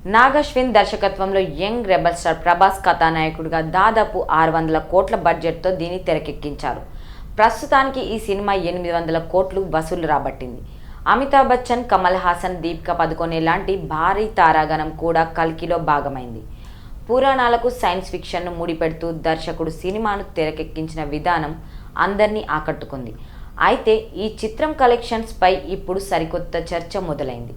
నాగశ్విన్ దర్శకత్వంలో young rebel star Prabhas కథానాయకుడిగా దాదాపు 600 కోట్ల బడ్జెట్తో దీన్ని తెరకెక్కించారు. ప్రస్తుతానికి ఈ సినిమా 800 కోట్లు వసూలు రాబట్టింది. అమితాబ్ బచ్చన్, కమల్ హాసన్, దీపికా పదుకొనె లాంటి భారీ తారాగణం కూడా కల్కిలో భాగమైంది. పురాణాలకు సైన్స్ ఫిక్షన్ను ముడిపెడుతూ దర్శకుడు సినిమాను తెరకెక్కించిన విధానం అందరినీ ఆకట్టుకుంది. అయితే ఈ చిత్రం కలెక్షన్స్ పై ఇప్పుడు సరికొత్త చర్చ మొదలైంది.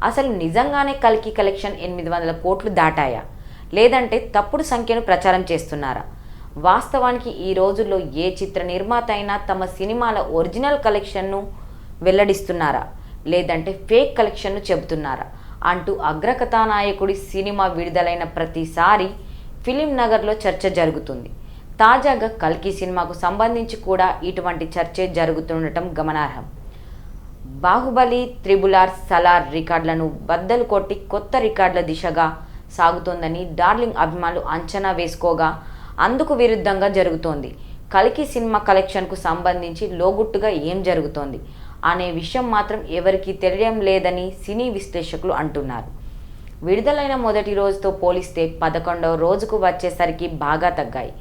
అసలు నిజంగానే కల్కి కలెక్షన్ 800 కోట్లు దాటాయా, లేదంటే తప్పుడు సంఖ్యను ప్రచారం చేస్తున్నారా? వాస్తవానికి ఈ రోజుల్లో ఏ చిత్ర నిర్మాత అయినా తమ సినిమాల ఒరిజినల్ కలెక్షన్ను వెల్లడిస్తున్నారా, లేదంటే ఫేక్ కలెక్షన్ను చెబుతున్నారా అంటూ అగ్రకథానాయకుడి సినిమా విడుదలైన ప్రతిసారి ఫిలిం నగర్లో చర్చ జరుగుతుంది. తాజాగా కల్కి సినిమాకు సంబంధించి కూడా ఇటువంటి చర్చే జరుగుతుండటం గమనార్హం. బాహుబలి, త్రిబుల్ ఆర్, సలార్ రికార్డులను బద్దలు కొట్టి కొత్త రికార్డుల దిశగా సాగుతోందని డార్లింగ్ అభిమానులు అంచనా వేసుకోగా, అందుకు విరుద్ధంగా జరుగుతోంది. కల్కి సినిమా కలెక్షన్కు సంబంధించి లోగుట్టుగా ఏం జరుగుతోంది అనే విషయం మాత్రం ఎవరికీ తెలియడం లేదని సినీ విశ్లేషకులు అంటున్నారు. విడుదలైన మొదటి రోజుతో పోలిస్తే 11వ రోజుకు వచ్చేసరికి బాగా తగ్గాయి.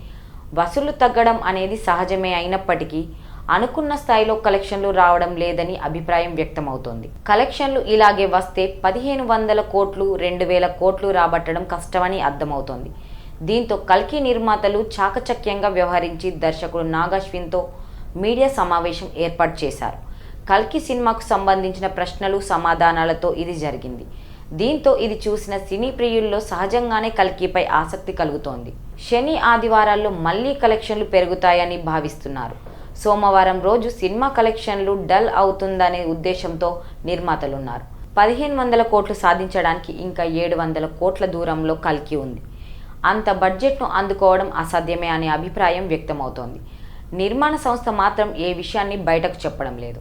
వసూళ్లు తగ్గడం అనేది సహజమే అయినప్పటికీ అనుకున్న స్థాయిలో కలెక్షన్లు రావడం లేదని అభిప్రాయం వ్యక్తమవుతోంది. కలెక్షన్లు ఇలాగే వస్తే 1500 కోట్లు, 2000 కోట్లు రాబట్టడం కష్టమని అర్థమవుతోంది. దీంతో కల్కి నిర్మాతలు చాకచక్యంగా వ్యవహరించి దర్శకుడు నాగశ్విన్తో మీడియా సమావేశం ఏర్పాటు చేశారు. కల్కి సినిమాకు సంబంధించిన ప్రశ్నలు, సమాధానాలతో ఇది జరిగింది. దీంతో ఇది చూసిన సినీ ప్రియుల్లో సహజంగానే కల్కిపై ఆసక్తి కలుగుతోంది. శని, ఆదివారాల్లో మళ్లీ కలెక్షన్లు పెరుగుతాయని భావిస్తున్నారు. సోమవారం రోజు సినిమా కలెక్షన్లు డల్ అవుతుందనే ఉద్దేశంతో నిర్మాతలున్నారు. 1500 కోట్లు సాధించడానికి ఇంకా 700 కోట్ల దూరంలో కల్కి ఉంది. అంత బడ్జెట్ను అందుకోవడం అసాధ్యమే అనే అభిప్రాయం వ్యక్తమవుతోంది. నిర్మాణ సంస్థ మాత్రం ఏ విషయాన్ని బయటకు చెప్పడం లేదు.